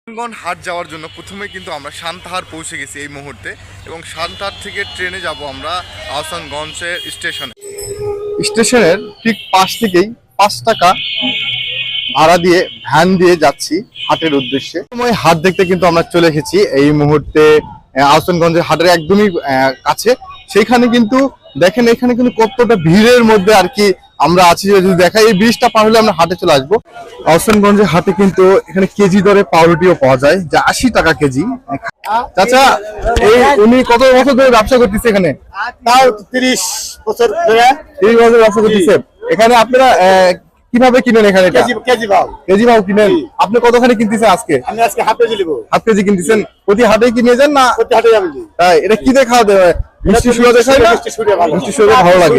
আহসানগঞ্জ হাট যাওয়ার জন্য প্রথমে কিন্তু আমরা সান্তাহার পৌঁছে গেছি এই মুহূর্তে, এবং সান্তাহার থেকে ট্রেনে যাব আমরা আহসানগঞ্জের স্টেশনের ঠিক পাশ থেকেই 5 টাকা ভাড়া দিয়ে ভ্যান দিয়ে যাচ্ছি হাটের উদ্দেশ্যে। সময় হাট দেখতে কিন্তু আমরা চলে এসেছি এই মুহূর্তে আহসানগঞ্জের হাটের একদমই কাছে। সেইখানে কিন্তু দেখেন এখানে কিন্তু কতটা ভিড়ের মধ্যে আর কি আমরা আছি। যদি দেখাই এই ব্রিজটা পার হলে আমরা হাটে চলে আসবো। আহসানগঞ্জের হাটে কিন্তু এখানে কেজি দরে পাউরুটিও পাওয়া যায়, যা 80 টাকা কেজি। চাচা, এই উনি কত বছর ধরে ব্যবসা করতেছে এখানে? তাও 30 বছর ধরে। 30 বছর ব্যবসা করতেছে। এখানে আপনারা কিভাবে কিনেন? এখানে কেজি ভাও কিনেন। আপনি কতখানি কিনতেছেন আজকে? আমি আজকে হাফ কেজি নিব। হাফ কেজি কিনতেছেন? প্রতি হাটে কি নিয়ে যান না? প্রতি হাটে যাবেন। তাই এটা কি দিয়ে খাওয়া দেয়? মিষ্টি সুরা দেখায় না? মিষ্টি সুরা ভালো লাগে।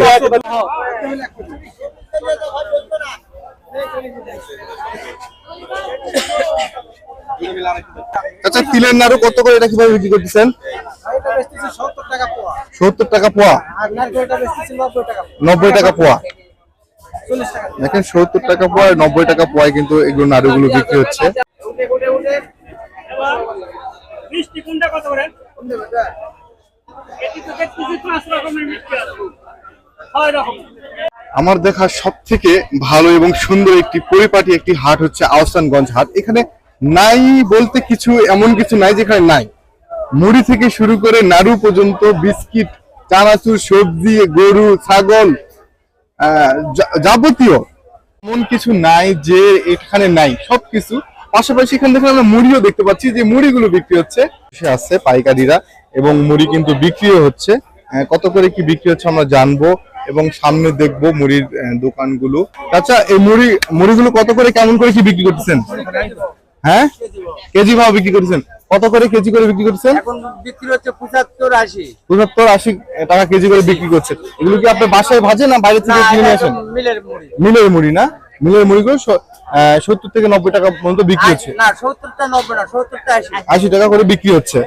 আচ্ছা, তিলের নাড়ু কত করে, এটা কিভাবে বিক্রি করতেছেন? 70 টাকা পোয়া। 90 টাকা পোয়া। দেখেন 70 টাকা পোয়া, 90 টাকা পোয়ায় কিন্তু এগুলো নাড়ুগুলো বিক্রি হচ্ছে। আমার দেখা সব থেকে ভালো এবং সুন্দর একটি পরিপাটি একটি হাট হচ্ছে আহসানগঞ্জ হাট। এখানে নাই বলতে কিছু এমন কিছু নাই যেখানে নাই। মুড়ি থেকে শুরু করে নাড়ু পর্যন্ত, বিস্কিট, চানাচুর, সবজি, গরু, ছাগল, যাবতীয় এমন কিছু নাই যে এখানে নাই, সবকিছু। পাশাপাশি এখানে দেখেন আমরা মুড়িও দেখতে পাচ্ছি, যে মুড়িগুলো বিক্রি হচ্ছে। আসছে পাইকারিরা এবং মুড়ি কিন্তু বিক্রিও হচ্ছে। কত করে কি বিক্রি হচ্ছে আমরা জানবো এবং সামনে দেখবো মুড়ির দোকানগুলো। আচ্ছা, এই মুড়িগুলো কত করে, কেমন করে কি বিক্রি করতেছেন? হ্যাঁ, কেজি ভাও বিক্রি করতেছেন? কত করে কেজি করে বিক্রি করতেছেন? এখন বিক্রি হচ্ছে 75-80 টাকা কেজি করে বিক্রি করছেন। এগুলো কি আপনি বাসায় ভাজেন না বাইরে থেকে কিনে আসেন? মিলের মুড়ি না? মিলের মুড়িগুলো 70 থেকে 90 টাকা পর্যন্ত বিক্রি হচ্ছে। না, 70টা 90 না, 70টা 80 টাকা করে বিক্রি হচ্ছে।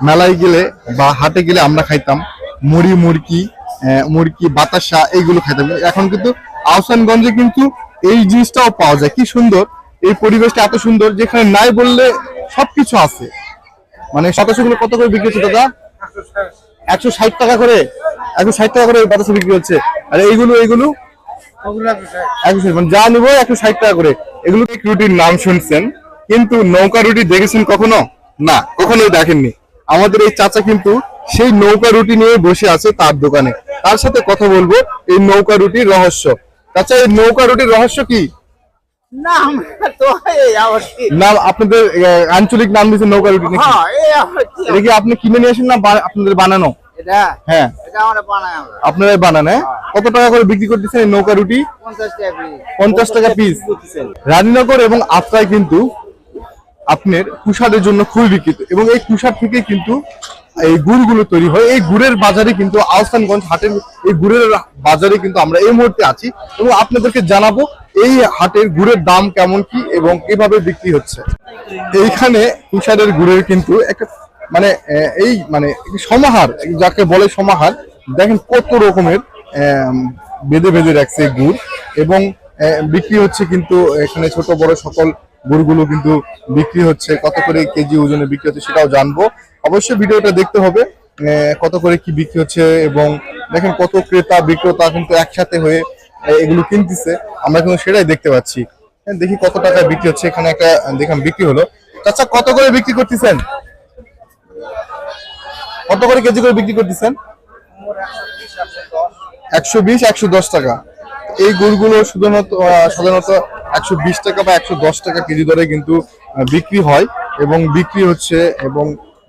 মেলায় গেলে বা হাটে গেলে আমরা খাইতাম মুড়ি, মুড়কি, বাতাসা, এইগুলো খাইতাম। এখন কিন্তু আহসানগঞ্জে কিন্তু এই জিনিসটাও পাওয়া যায়। কি সুন্দর এই পরিবেশটা, এত সুন্দর, যেখানে নাই বললে সবকিছু আছে। মানে বাতাসাগুলো কত করে বিক্রি হচ্ছে দাদা? 160 টাকা করে। 160 টাকা করে বাতাসা বিক্রি হচ্ছে। আর এইগুলো 160, মানে যা নিবো 160 টাকা করে। এগুলো রুটির নাম শুনছেন, কিন্তু নৌকা রুটি দেখেছেন কখনো? না, কখনোই দেখেননি। আমাদের এই চাচা কিন্তু সেই নৌকা রুটি নিয়ে বসে আছে তার দোকানে। তার সাথে কথা বলবো এই নৌকা রুটির রহস্য। চাচা, এই নৌকা রুটির রহস্য কি? নাম আপনাদের আঞ্চলিক নাম দিয়েছে নৌকা রুটি নাকি? এটা কি আপনি কিনে নিয়ে আসেন না আপনাদের বানানো? হ্যাঁ, আপনারাই বানান। কত টাকা করে বিক্রি করতেছেন এই নৌকা রুটি? 50 টাকা পিস। রানীনগর এবং আত্রায় কিন্তু আপনার কুশারের জন্য খুবই বিখ্যাত, এবং এই কুশার থেকে কিন্তু এই গুড়গুলো তৈরি হয়। এই গুড়ের বাজারে কিন্তু আহসানগঞ্জ হাটের এই গুড়ের বাজারে কিন্তু আমরা এই মুহূর্তে আছি, এবং আপনাদেরকে জানাবো এই হাটের গুড়ের দাম কেমন কি এবং কিভাবে বিক্রি হচ্ছে। এইখানে কুশারের গুড়ের কিন্তু একটা মানে সমাহার, যাকে বলে সমাহার। দেখেন কত রকমের বেঁধে বেঁধে রাখছে গুড়, এবং বিক্রি হচ্ছে কিন্তু এখানে ছোট বড় সকল গুড়গুলো কিন্তু বিক্রি হচ্ছে। কত করে কেজি ওজনে বিক্রি হচ্ছে সেটাও জানবো। অবশ্যই ভিডিওটা দেখতে হবে কত করে কি বিক্রি হচ্ছে, এবং দেখেন কত ক্রেতা বিক্রেতা কিন্তু একসাথে হয়ে এগুলো কিনতেছে, আমরা কিন্তু সেটাই দেখতে পাচ্ছি। দেখি কত টাকা বিক্রি হচ্ছে। এখানে একটা দেখলাম বিক্রি হলো। চাচা, কত করে বিক্রি করতেছেন? কত করে কেজি করে বিক্রি করতেছেন? 120, 110 টাকা। এই গুড়গুলো সাধারণত 120 টাকা বা 110 টাকা কেজি দরে কিন্তু বিক্রি হয় এবং বিক্রি হচ্ছে, এবং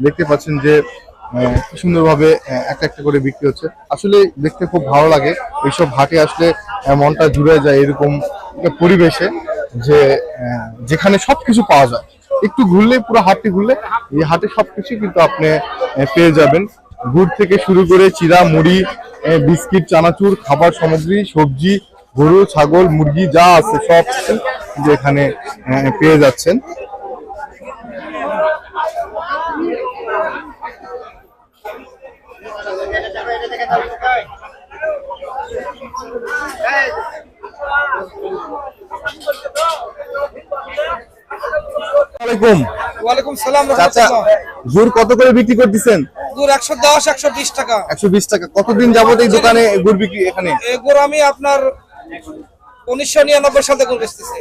দেখতে পাচ্ছেন যে কি সুন্দরভাবে একটা একটা করে বিক্রি হচ্ছে। আসলে দেখতে খুব ভালো লাগে এইসব হাটে আসলে, মনটা জুড়ে যায় এরকম পরিবেশে, যে যেখানে সবকিছু পাওয়া যায়। একটু ঘুরলে, পুরো হাটটি ঘুরলে এই হাটে সবকিছু কিন্তু আপনি পেয়ে যাবেন। গুড় থেকে শুরু করে চিড়া, মুড়ি, বিস্কিট, চানাচুর, খাবার সামগ্রী, সবজি, গরু, ছাগল, মুরগি যা আছে সব কিছু যেখানে পেয়ে যাচ্ছেন। আসসালামাইকুম। ওয়ালাইকুম সালাম চাচা, গুড় কত করে বিক্রি করতেছেন? গুড় 110 120 টাকা। 120 টাকা। কতদিন যাবত এই দোকানে গুড় বিক্রি এখানে? এই গুড় আমি আপনার 1999 সালে গুড় বেচতেছি।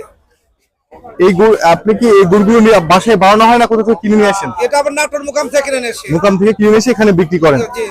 এই গুড় আপনি কি এই গুড়গুলো নিয়ে বাসায় বানানো হয় না, কোথা থেকে কিনে নিয়ে আসেন? এটা আবার নাটোর মুকাম থেকে কিনে নিয়ে আসি। মুকাম থেকে কিনে এসে এখানে বিক্রি করেন। জি।